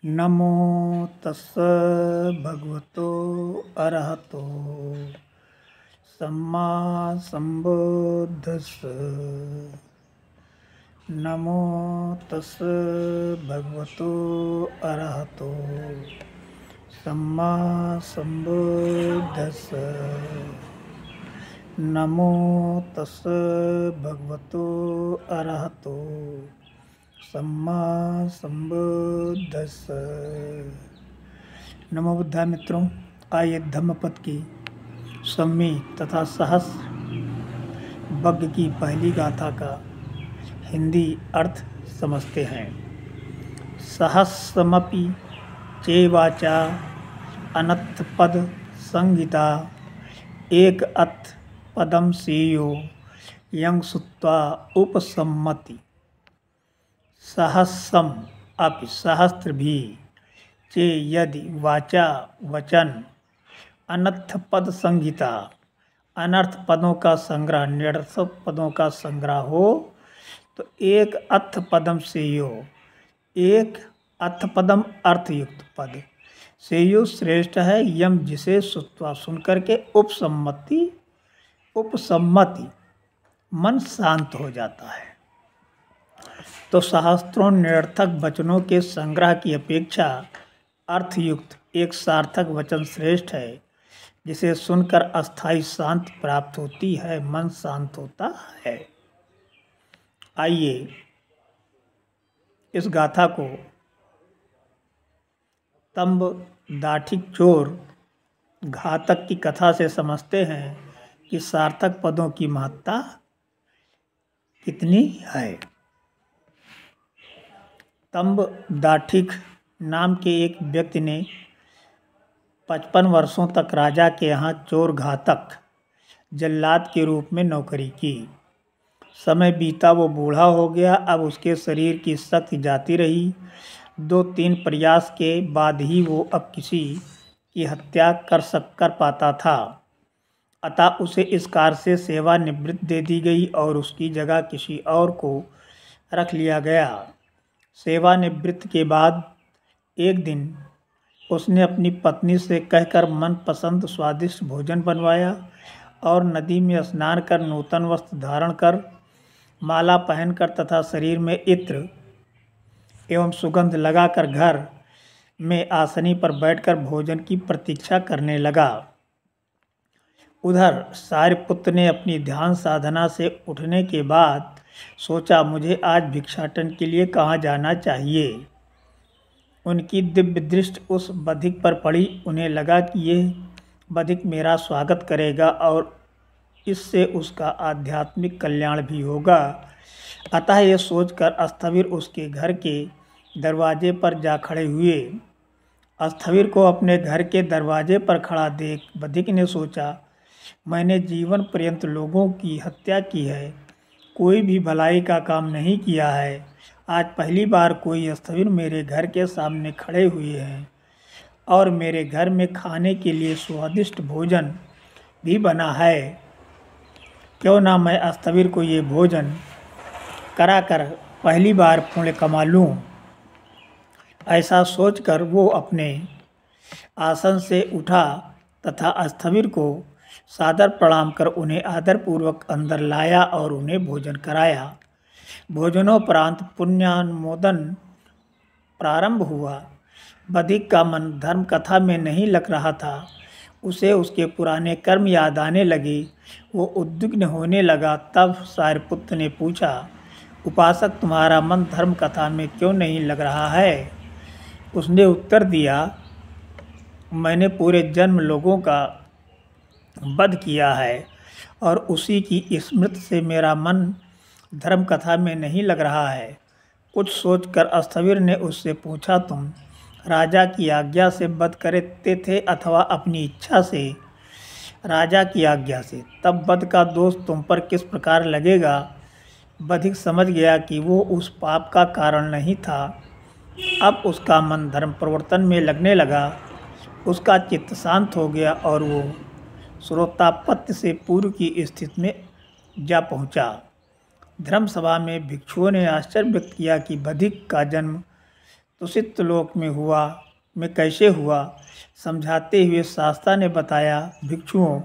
नमो तस्स भगवतो अरहतो सम्मा संबुद्धस्स। नमो तस्स भगवतो अरहतो सम्मा संबुद्धस्स। नमो तस्स भगवतो अरहतो सम्मा संबुद्धस्स। नमो बुद्धा मित्रों, आइए धम्मपद की सम्मी तथा सहस्र बग्ग की पहली गाथा का हिंदी अर्थ समझते हैं। सहस्रमपि चेवाचा अनथ पद संहिता एक अथ पदम सेयो यं सुत्वा उपसम्मति। सहस्रम अपि सहस्त्र भी, चे यदि वाचा वचन, अनर्थ पद संहिता अनर्थ पदों का संग्रह, निरर्थक पदों का संग्रह हो तो एक अथ पदम सेयो, एक अथ पदम अर्थयुक्त पद सेयो श्रेष्ठ है, यम जिसे सुत्वा सुनकर के उपसम्मति मन शांत हो जाता है। तो सहस्त्रों निरर्थक वचनों के संग्रह की अपेक्षा अर्थयुक्त एक सार्थक वचन श्रेष्ठ है, जिसे सुनकर अस्थायी शांति प्राप्त होती है, मन शांत होता है। आइए इस गाथा को तंब दाठिक चोर घातक की कथा से समझते हैं कि सार्थक पदों की महत्ता कितनी है। तंब दाठिक नाम के एक व्यक्ति ने 55 वर्षों तक राजा के यहाँ चोर घातक जल्लाद के रूप में नौकरी की। समय बीता, वो बूढ़ा हो गया। अब उसके शरीर की शक्ति जाती रही। 2-3 प्रयास के बाद ही वो अब किसी की हत्या कर पाता था। अतः उसे इस कार्य से सेवानिवृत्ति दे दी गई और उसकी जगह किसी और को रख लिया गया। सेवानिवृत्ति के बाद एक दिन उसने अपनी पत्नी से कहकर मनपसंद स्वादिष्ट भोजन बनवाया और नदी में स्नान कर, नूतन वस्त्र धारण कर, माला पहनकर तथा शरीर में इत्र एवं सुगंध लगाकर घर में आसनी पर बैठकर भोजन की प्रतीक्षा करने लगा। उधर सारिपुत्र ने अपनी ध्यान साधना से उठने के बाद सोचा, मुझे आज भिक्षाटन के लिए कहाँ जाना चाहिए। उनकी दिव्य दृष्टि उस बधिक पर पड़ी। उन्हें लगा कि यह बधिक मेरा स्वागत करेगा और इससे उसका आध्यात्मिक कल्याण भी होगा। अतः ये सोचकर स्थविर उसके घर के दरवाजे पर जा खड़े हुए। स्थविर को अपने घर के दरवाजे पर खड़ा देख बधिक ने सोचा, मैंने जीवन पर्यंत लोगों की हत्या की है, कोई भी भलाई का काम नहीं किया है। आज पहली बार कोई स्थविर मेरे घर के सामने खड़े हुए हैं और मेरे घर में खाने के लिए स्वादिष्ट भोजन भी बना है। क्यों ना मैं स्थविर को ये भोजन कराकर पहली बार पुण्य कमा लूँ। ऐसा सोचकर वो अपने आसन से उठा तथा स्थविर को सादर प्रणाम कर उन्हें आदरपूर्वक अंदर लाया और उन्हें भोजन कराया। भोजनोपरांत पुण्यानुमोदन प्रारंभ हुआ। बधिक का मन धर्म कथा में नहीं लग रहा था। उसे उसके पुराने कर्म याद आने लगे। वो उद्विग्न होने लगा। तब सारिपुत्र ने पूछा, उपासक, तुम्हारा मन धर्म कथा में क्यों नहीं लग रहा है? उसने उत्तर दिया, मैंने पूरे जन्म लोगों का वध किया है और उसी की स्मृति से मेरा मन धर्म कथा में नहीं लग रहा है। कुछ सोचकर स्थविर ने उससे पूछा, तुम राजा की आज्ञा से वध करते थे अथवा अपनी इच्छा से? राजा की आज्ञा से। तब वध का दोष तुम पर किस प्रकार लगेगा? बधिक समझ गया कि वो उस पाप का कारण नहीं था। अब उसका मन धर्म प्रवर्तन में लगने लगा। उसका चित्त शांत हो गया और वो श्रोतापत्य से पूर्व की स्थिति में जा पहुंचा। धर्म सभा में भिक्षुओं ने आश्चर्य व्यक्त किया कि बधिक का जन्म तुषित लोक में कैसे हुआ। समझाते हुए शास्ता ने बताया, भिक्षुओं,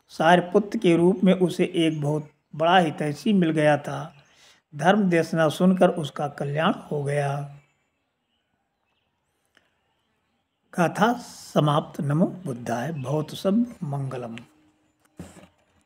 सारपुत्र के रूप में उसे एक बहुत बड़ा हितैषी मिल गया था। धर्म देशना सुनकर उसका कल्याण हो गया। गाथा समाप्त। नमो बुद्धाय। भवतु सब मंगलम।